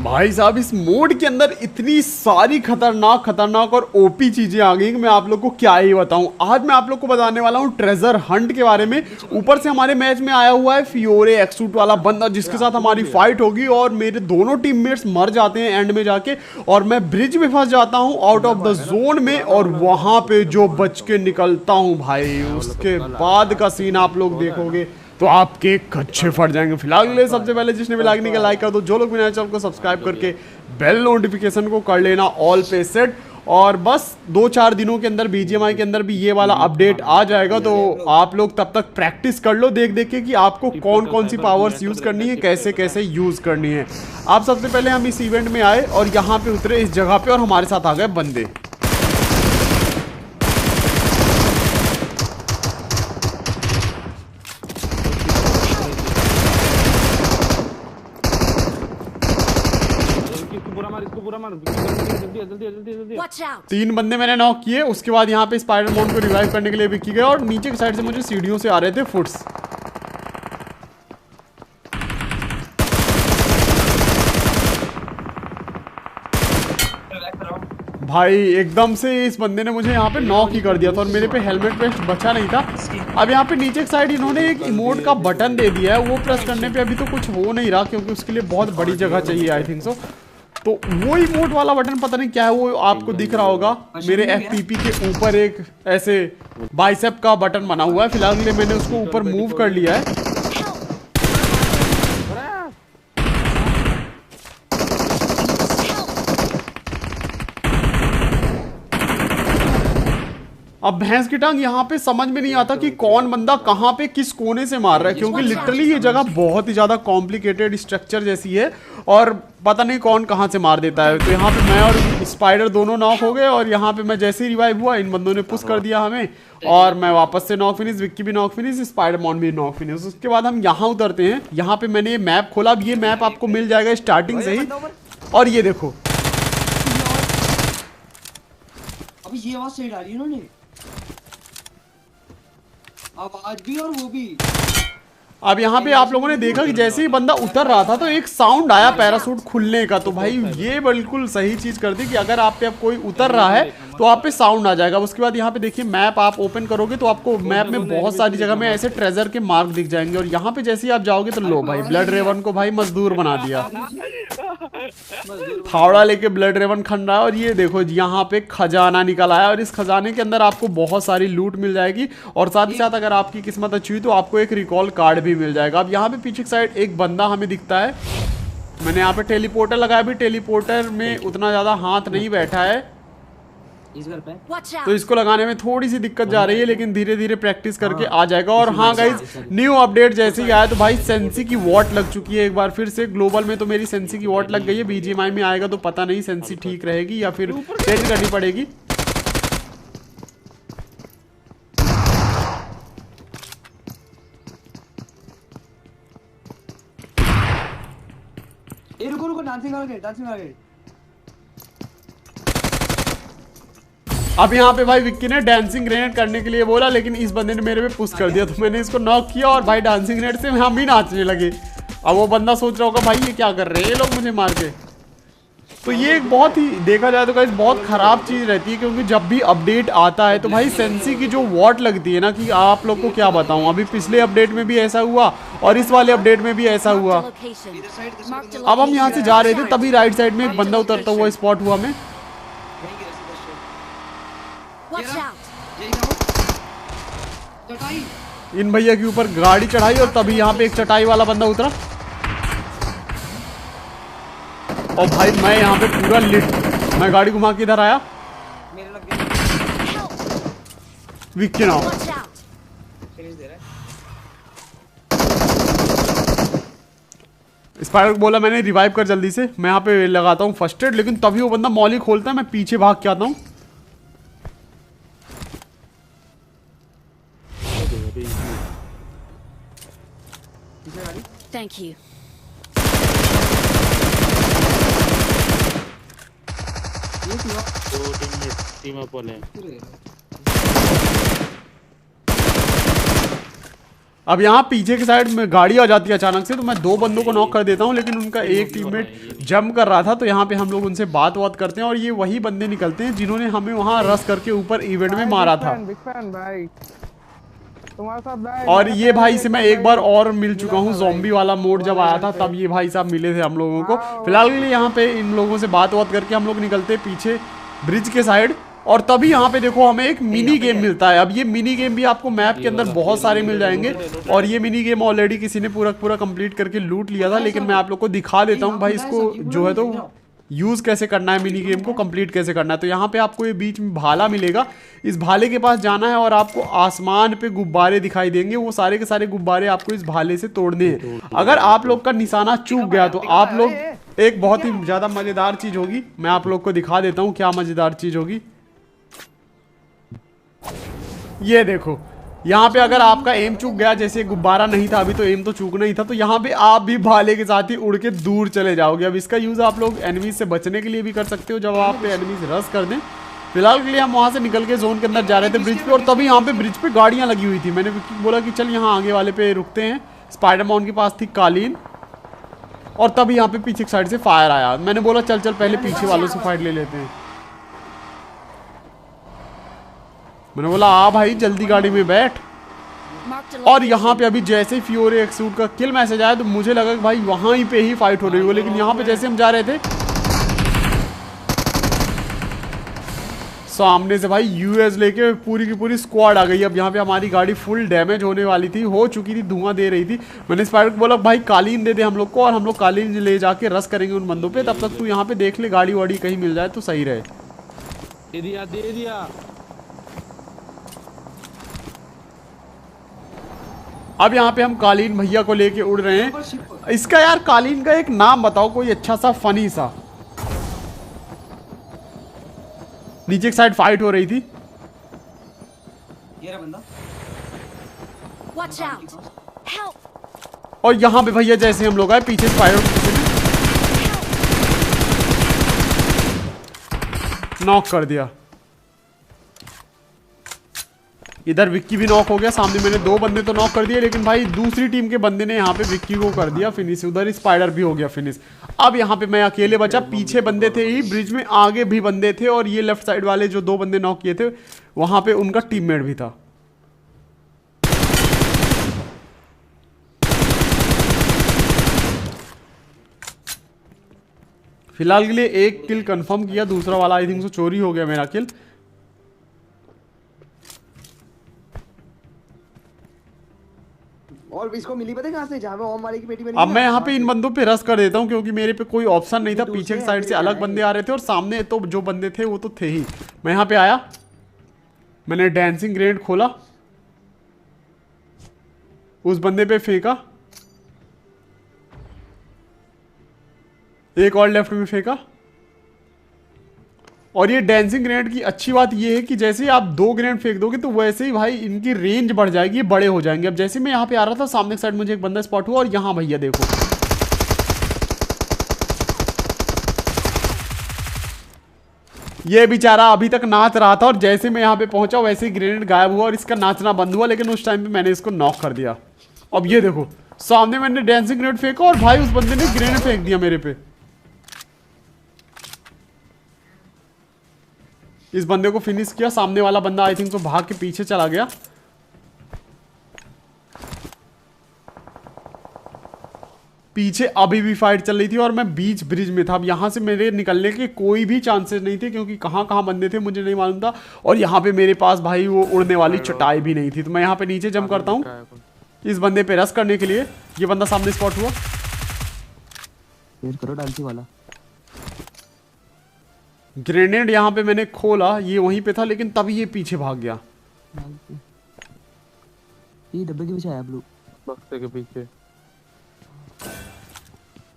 भाई साहब इस मोड के अंदर इतनी सारी खतरनाक और ओपी चीजें आ गई कि मैं आप लोग को क्या ही बताऊं। आज मैं आप लोग को बताने वाला हूं ट्रेजर हंट के बारे में। ऊपर से हमारे मैच में आया हुआ है फियोरे एक्सूट वाला बंदा जिसके साथ हमारी फाइट होगी और मेरे दोनों टीममेट्स मर जाते हैं एंड में जाके और मैं ब्रिज में फंस जाता हूं आउट ऑफ द जोन में और वहां पे जो बच के निकलता हूं भाई उसके बाद का सीन आप लोग देखोगे तो आपके कच्चे फट जाएंगे। फिलहाल ले सबसे पहले जिसने भी लाइक नहीं किया लाइक कर दो, जो लोग भी नए चैनल को सब्सक्राइब करके बेल नोटिफिकेशन को कर लेना ऑल पे सेट। और बस 2-4 दिनों के अंदर बीजीएमआई के अंदर भी ये वाला अपडेट आ जाएगा तो आप लोग तब तक प्रैक्टिस कर लो देख देख के कि आपको कौन कौन सी पावर्स यूज करनी है, कैसे कैसे यूज करनी है। आप सबसे पहले हम इस इवेंट में आए और यहाँ पे उतरे इस जगह पे और हमारे साथ आ गए बंदे। तीन बंदे मैंने नॉक किए। उसके बाद यहाँ पे स्पाइडरमैन को रिवाइव करने के लिए विक्की गए और नीचे की साइड से मुझे सीढ़ियों से आ रहे थे फुट्स। भाई एकदम से इस बंदे ने मुझे यहाँ पे नॉक ही कर दिया था और मेरे पे हेलमेट वेस्ट बचा नहीं था। अब यहाँ पे नीचे की साइड इन्होंने एक इमोट का बटन दे दिया है, वो प्रेस करने पे अभी तो कुछ हो नहीं रहा क्योंकि उसके लिए बहुत बड़ी जगह चाहिए आई थिंक सो। तो वो इमोट वाला बटन पता नहीं क्या है, वो आपको दिख रहा होगा मेरे एफपीपी के ऊपर एक ऐसे बाइसेप का बटन बना हुआ है। फिलहाल के लिए मैंने उसको ऊपर मूव कर लिया है। अब भैंस की टांग यहाँ पे समझ में नहीं आता कि कौन बंदा कहाँ पे किस कोने से मार रहा है क्योंकि लिटरली ये जगह बहुत ही ज्यादा कॉम्प्लिकेटेड स्ट्रक्चर जैसी है और पता नहीं कौन कहाँ से मार देता है। तो यहाँ पे मैं और स्पाइडर दोनों नॉक हो गए और यहाँ पे मैं जैसे ही रिवाइव हुआ इन बंदों ने पुश कर दिया हमें और मैं वापस से नॉक फिनिश, विक्की भी नॉक फिनिश, स्पाइडरमैन भी नॉक फिनिश। उसके बाद हम यहाँ उतरते हैं। यहाँ पे मैंने ये मैप खोला। अब ये मैप आपको मिल जाएगा स्टार्टिंग से ही और ये देखो अभी ये आवाज सही डाली इन्होंने, आवाज भी और वो भी। अब यहाँ पे आप लोगों ने देखा कि जैसे ही बंदा उतर रहा था तो एक साउंड आया पैराशूट खुलने का। तो भाई ये बिल्कुल सही चीज कर दी कि अगर आप पे अब कोई उतर रहा है तो आप पे साउंड आ जाएगा। उसके बाद यहाँ पे देखिए मैप आप ओपन करोगे तो आपको मैप में बहुत सारी जगह में ऐसे ट्रेजर के मार्क दिख जाएंगे और यहाँ पे जैसे ही आप जाओगे तो लो भाई ब्लड रेवन को भाई मजदूर बना दिया। फावड़ा लेके ब्लड रेवन खन रहा है और ये देखो यहाँ पे खजाना निकल आया और इस खजाने के अंदर आपको बहुत सारी लूट मिल जाएगी और साथ ही साथ अगर आपकी किस्मत अच्छी हुई तो आपको एक रिकॉल कार्ड भी मिल जाएगा। अब यहाँ पे पीछे की साइड एक बंदा हमें दिखता है। मैंने यहाँ पे टेलीपोर्टर लगाया भी, टेलीपोर्टर में उतना ज्यादा हाथ नहीं बैठा है इस घर पे तो इसको लगाने में थोड़ी सी दिक्कत जा रही है लेकिन धीरे धीरे प्रैक्टिस करके आ जाएगा। और हाँ गाइज न्यू अपडेट जैसे ही आया तो भाई सेंसी की वॉट लग चुकी है एक बार फिर से। ग्लोबल में तो मेरी सेंसी की वॉट लग गई है, बीजीएमआई में आएगा तो पता नहीं सेंसी ठीक रहेगी या फिर चेंज करनी पड़ेगी। रुको डांसिंग आ गए। अब यहाँ पे भाई विक्की ने डांसिंग ग्रेनेड करने के लिए बोला लेकिन इस बंदे ने मेरे पे पुश कर दिया तो मैंने इसको नॉक किया और भाई डांसिंग ग्रेनेड से हम भी नाचने लगे। अब वो बंदा सोच रहा होगा भाई ये क्या कर रहे हैं ये लोग मुझे मार के। तो ये एक बहुत ही देखा जाए तो गाइस बहुत खराब चीज रहती है क्योंकि जब भी अपडेट आता है तो भाई सेंसी की जो वॉट लगती है ना कि आप लोग को क्या बताऊं, अभी पिछले अपडेट में भी ऐसा हुआ और इस वाले अपडेट में भी ऐसा हुआ। अब हम यहाँ से जा रहे थे तभी राइट साइड में एक बंदा उतरता हुआ स्पॉट हुआ हमें। इन भैया के ऊपर गाड़ी चढ़ाई और तभी यहाँ पे एक चटाई वाला बंदा उतरा और भाई मैं यहाँ पे पूरा लिट, मैं गाड़ी घुमा के इधर आया। विक्की नाउ स्पाइडर को बोला मैंने रिवाइव कर जल्दी से, मैं यहाँ पे लगाता हूँ फर्स्ट एड लेकिन तभी वो बंदा मॉली खोलता है, मैं पीछे भाग के आता हूँ। Thank you. टीम अप वाले अब यहाँ पीछे की साइड में गाड़ी आ जाती है अचानक से, तो मैं 2 बंदों को नॉक कर देता हूँ, लेकिन उनका एक टीममेट जंप कर रहा था। तो यहाँ पे हम लोग उनसे बात करते हैं और ये वही बंदे निकलते हैं जिन्होंने हमें वहाँ रश करके ऊपर इवेंट में मारा था। और ये भाई से मैं एक बार और मिल चुका हूँ, ज़ॉम्बी वाला मोड जब आया था तब ये भाई साहब मिले थे हम लोगों को। फिलहाल के लिए यहाँ पे इन लोगों से बात करके हम लोग निकलते पीछे ब्रिज के साइड। और तभी यहाँ पे देखो हमें एक मिनी गेम मिलता है। अब ये मिनी गेम भी आपको मैप के अंदर बहुत सारे मिल जाएंगे, और ये मिनी गेम ऑलरेडी किसी ने पूरा कंप्लीट करके लूट लिया था, लेकिन मैं आप लोग को दिखा देता हूँ भाई इसको जो है तो यूज़ कैसे करना है, मिनी गेम को कंप्लीट कैसे करना है। तो यहाँ पे आपको ये बीच में भाला मिलेगा, इस भाले के पास जाना है और आपको आसमान पे गुब्बारे दिखाई देंगे, वो सारे के सारे गुब्बारे आपको इस भाले से तोड़ने हैं। अगर आप लोग का निशाना चूक गया तो आप लोग, एक बहुत ही ज़्यादा मज़ेदार चीज़ होगी, मैं आप लोग को दिखा देता हूँ क्या मज़ेदार चीज़ होगी। ये देखो यहाँ पे अगर आपका एम चूक गया, जैसे गुब्बारा नहीं था अभी तो एम तो चूकना ही था, तो यहाँ पे आप भी भाले के साथ ही उड़ के दूर चले जाओगे। अब इसका यूज़ आप लोग एनिमीज से बचने के लिए भी कर सकते हो, जब आप पे एनिमीज रश कर दें। फिलहाल के लिए हम वहाँ से निकल के जोन के अंदर जा रहे थे ब्रिज पे, और तभी यहाँ पे ब्रिज पे गाड़ियाँ लगी हुई थी। मैंने बोला कि चल यहाँ आगे वाले पे रुकते हैं। स्पाइडरमैन के पास थी कालीन, और तभी यहाँ पे पीछे साइड से फायर आया। मैंने बोला चल पहले पीछे वालों से फाइट ले लेते हैं। मैंने बोला आ भाई जल्दी गाड़ी में बैठ। और यहाँ पे अभी जैसे ही फियोरी एक्सूट का किल मैसेज आया तो मुझे लगा कि भाई वहाँ ही पे ही फाइट हो रही हो, लेकिन यहाँ पे जैसे हम जा रहे थे सामने से भाई यूएस लेके पूरी की पूरी स्क्वाड आ गई। अब यहाँ पे हमारी गाड़ी फुल डैमेज होने वाली थी, हो चुकी थी, धुआं दे रही थी। मैंने स्पाइडर को बोला भाई कालीन दे दे हम लोग को, और हम लोग कालीन ले जाके रस करेंगे उन बंदों पे। तब तक तू यहाँ पे देख ले गाड़ी वाड़ी कहीं मिल जाए तो सही रहे। दे दिया। अब यहाँ पे हम कालीन भैया को लेके उड़ रहे हैं। इसका यार कालीन का एक नाम बताओ कोई अच्छा सा फनी सा। नीचे की साइड फाइट हो रही थी, ये रहा बंदा। Watch out! Help! और यहाँ पे भैया जैसे हम लोग आए पीछे स्पाइडर नॉक कर दिया। इधर विक्की भी नॉक हो गया। सामने मैंने 2 बंदे तो नॉक कर दिए, लेकिन भाई दूसरी टीम के बंदे ने यहाँ पे विक्की को कर दिया फिनिश। उधर स्पाइडर भी हो गया फिनिश। अब यहाँ पे मैं अकेले बचा, पीछे बंदे थे ही, ब्रिज में आगे भी बंदे थे, और ये लेफ्ट साइड वाले जो 2 बंदे नॉक किए थे वहां पे उनका टीममेट भी था। फिलहाल के लिए एक किल कंफर्म किया, दूसरा वाला आई थिंक सो चोरी हो गया मेरा किल। और इसको मिली पता है कहां से, जहां पे ओम वाले की बेटी बनी। अब मैं यहाँ पे इन बंदों पे रस कर देता हूँ, क्योंकि मेरे पे कोई ऑप्शन नहीं था। पीछे की साइड से अलग बंदे आ रहे थे और सामने तो जो बंदे थे वो तो थे ही। मैं यहाँ पे आया, मैंने डांसिंग ग्रेनेड खोला, उस बंदे पे फेंका, एक और लेफ्ट में फेंका। और ये डांसिंग ग्रेनेड की अच्छी बात ये है कि जैसे ही आप 2 ग्रेनेड फेंक दोगे तो वैसे ही भाई इनकी रेंज बढ़ जाएगी, बड़े हो जाएंगे। अब जैसे मैं यहाँ पे आ रहा था, सामने की साइड मुझे एक बंदा स्पॉट हुआ, और यहाँ भैया देखो ये बेचारा अभी तक नाच रहा था, और जैसे मैं यहाँ पे पहुंचा वैसे ही ग्रेनेड गायब हुआ और इसका नाचना बंद हुआ। लेकिन उस टाइम पे मैंने इसको नॉक कर दिया। अब ये देखो सामने मैंने डांसिंग ग्रेनेड फेंका और भाई उस बंदे ने ग्रेनेड फेंक दिया मेरे पे। इस बंदे को फिनिश किया। सामने वाला बंदा आई थिंक तो भाग के पीछे चला गया। पीछे अभी भी फाइट चल रही थी और मैं बीच ब्रिज में था। अब यहाँ से मेरे निकलने के कोई भी चांसेस नहीं थे, क्योंकि कहाँ कहाँ बंदे थे मुझे नहीं मालूम था। और यहाँ पे मेरे पास भाई वो उड़ने वाली चटाई भी नहीं थी। तो मैं यहाँ पे नीचे जंप करता हूँ इस बंदे पे रस करने के लिए। ये बंदा सामने स्पॉट हुआ, करो डांसी वाला। ग्रेनेड यहाँ पे मैंने खोला, ये वहीं पे था, लेकिन तभी ये पीछे भाग गया। ये डब्बे के पीछे आया ब्लू बक्से के पीछे।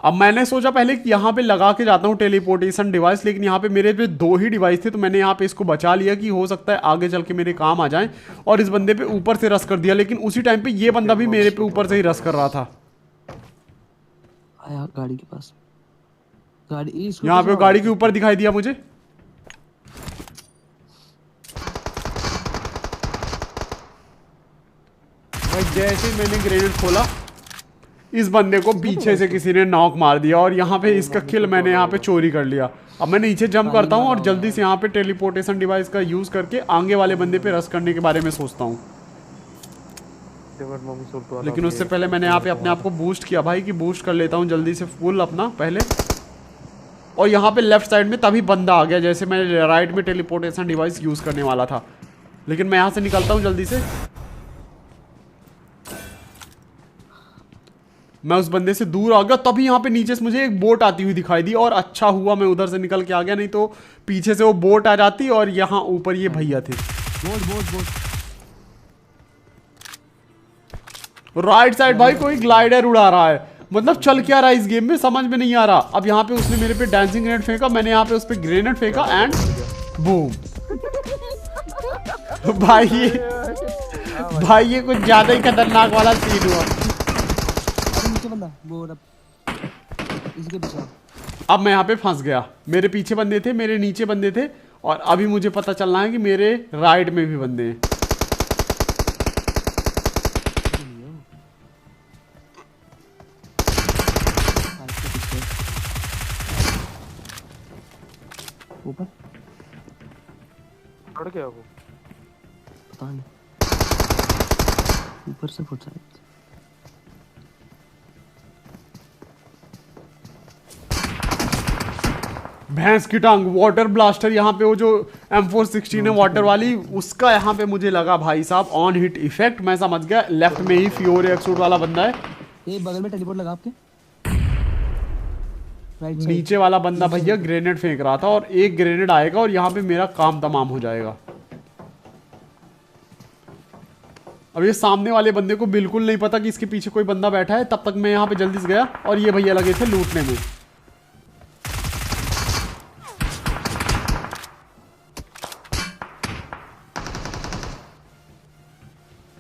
अब मैंने सोचा पहले कि यहाँ पे लगा के जाता हूँ टेलीपोर्टेशन डिवाइस, लेकिन यहाँ पे मेरे पे 2 ही डिवाइस थे। तो मैंने यहाँ पे इसको बचा लिया कि हो सकता है आगे चल के मेरे काम आ जाए, और इस बंदे पे ऊपर से रस कर दिया। लेकिन उसी टाइम पे ये बंदा भी मेरे पे ऊपर से ही रस कर रहा था। आया गाड़ी के पास, गाड़ी यहाँ पे गाड़ी के ऊपर दिखाई दिया मुझे। भाई जैसे ही मैंने ग्रेनेड खोला इस बंदे को पीछे से किसी ने नॉक मार दिया और यहाँ पे इसका किल मैंने यहाँ पे चोरी कर लिया। अब मैं नीचे जंप करता हूँ और जल्दी से यहाँ पे टेलीपोर्टेशन डिवाइस का यूज करके आगे वाले बंदे पे रश करने के बारे में सोचता हूँ। लेकिन उससे पहले मैंने यहाँ पे अपने आप को बूस्ट किया भाई कि बूस्ट कर लेता हूँ जल्दी से फुल अपना पहले। और यहाँ पे लेफ्ट साइड में तभी बंदा आ गया जैसे मैं राइट में टेलीपोर्टेशन डिवाइस यूज करने वाला था। लेकिन मैं यहाँ से निकलता हूँ जल्दी से। मैं उस बंदे से दूर आ गया तभी यहाँ पे नीचे से मुझे एक बोट आती हुई दिखाई दी और अच्छा हुआ मैं उधर से निकल के आ गया, नहीं तो पीछे से वो बोट आ जाती और यहाँ ऊपर ये भैया थे। राइट साइड भाई कोई ग्लाइडर उड़ा रहा है, मतलब चल क्या रहा है इस गेम में समझ में नहीं आ रहा। अब यहाँ पे उसने मेरे पे डांसिंग ग्रेनेड फेंका, मैंने यहाँ पे उस पे ग्रेनेड फेंका एंड बूम। भाई ये कुछ ज्यादा ही खतरनाक वाला सीन हुआ। इसके पीछे अब मैं यहाँ पे फंस गया। मेरे पीछे बंदे थे, मेरे नीचे बंदे थे और अभी मुझे पता चलना है कि मेरे राइट में भी बंदे हैं। ऊपर पड़ गया वो, पता नहीं ऊपर से फुट रहा है। भैंस की टांग वाटर ब्लास्टर यहाँ पे वो जो M416 है वाटर वाली उसका यहाँ पे मुझे लगा भाई साहब ऑन हिट इफेक्ट। मैं समझ गया लेफ्ट में ही फियोरे एक्सूट वाला बंदा है। ये बगल में टेलीपोर्ट लगा आपके राइट साइड। नीचे वाला बंदा भैया ग्रेनेड फेंक रहा था और एक ग्रेनेड आएगा और यहाँ पे मेरा काम तमाम हो जाएगा। अब ये सामने वाले बंदे को बिल्कुल नहीं पता कि इसके पीछे कोई बंदा बैठा है। तब तक मैं यहाँ पे जल्दी से गया और ये भैया लगे थे लूटने में।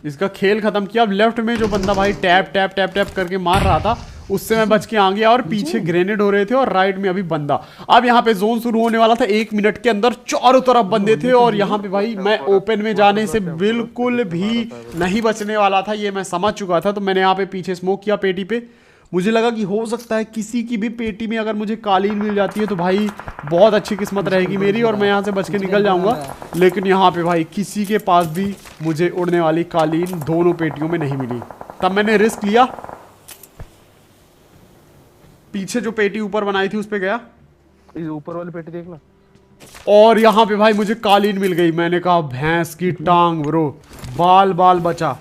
इसका खेल खत्म किया। अब लेफ्ट में जो बंदा भाई टैप टैप टैप टैप करके मार रहा था उससे मैं बच के आ गया और पीछे ग्रेनेड हो रहे थे और राइट में अभी बंदा। अब यहाँ पे जोन शुरू होने वाला था, 1 मिनट के अंदर चारों तरफ बंदे थे और यहाँ पे भाई मैं ओपन में जाने से बिल्कुल भी नहीं बचने वाला था, ये मैं समझ चुका था। तो मैंने यहाँ पे पीछे स्मोक किया पेटी पे। मुझे लगा कि हो सकता है किसी की भी पेटी में अगर मुझे कालीन मिल जाती है तो भाई बहुत अच्छी किस्मत रहेगी मेरी और मैं यहाँ से बच के निकल जाऊंगा। लेकिन यहाँ पे भाई किसी के पास भी मुझे उड़ने वाली कालीन दोनों पेटियों में नहीं मिली। तब मैंने रिस्क लिया, पीछे जो पेटी ऊपर बनाई थी उस पे गया, इस ऊपर वाली पेटी देखना, और यहाँ पे भाई मुझे कालीन मिल गई। मैंने कहा भैंस की टांग ब्रो, बाल बाल बचा।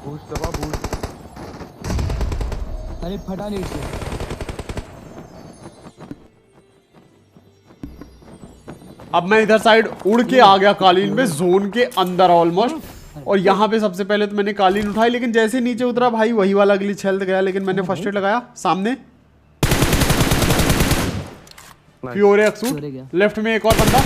बूस्ट दबा बूस्ट। अरे फटा नहीं इससे। अब मैं इधर साइड उड़ के आ गया कालीन पे, जोन के अंदर ऑलमोस्ट। और यहाँ पे सबसे पहले तो मैंने कालीन उठाई, लेकिन जैसे नीचे उतरा भाई वही वाला ग्लिच हेल्थ गया। लेकिन मैंने फर्स्ट एड लगाया सामने, फियोरे एक्सूट, लेफ्ट में एक और बंदा।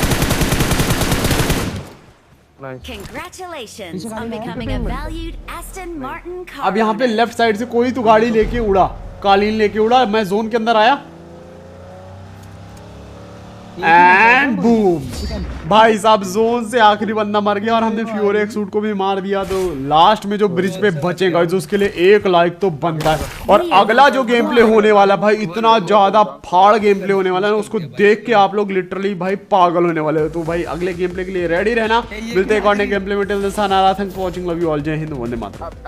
Congratulations on becoming a valued Aston Martin car. अब यहाँ पे लेफ्ट साइड से कोई तो गाड़ी लेके उड़ा, कालीन लेके उड़ा। मैं जोन के अंदर आया एंड बूम, भाई साहब जोन से आखिरी बंदा मर गया और हमने फियोरे एक्सूट को भी मार दिया। तो लास्ट में जो ब्रिज पे बचेगा उसके लिए 1 लाइक तो बनता है। और अगला जो गेम प्ले होने वाला भाई इतना ज्यादा फाड़ गेम प्ले होने वाला है, उसको देख के आप लोग लिटरली भाई पागल होने वाले हो। तो भाई अगले गेम प्ले के लिए रेडी रहना। मिलते हैं एक और नए गेम प्ले में। Till then sayonara, thanks for watching, love you all, जय हिंद, वंदे मातरम।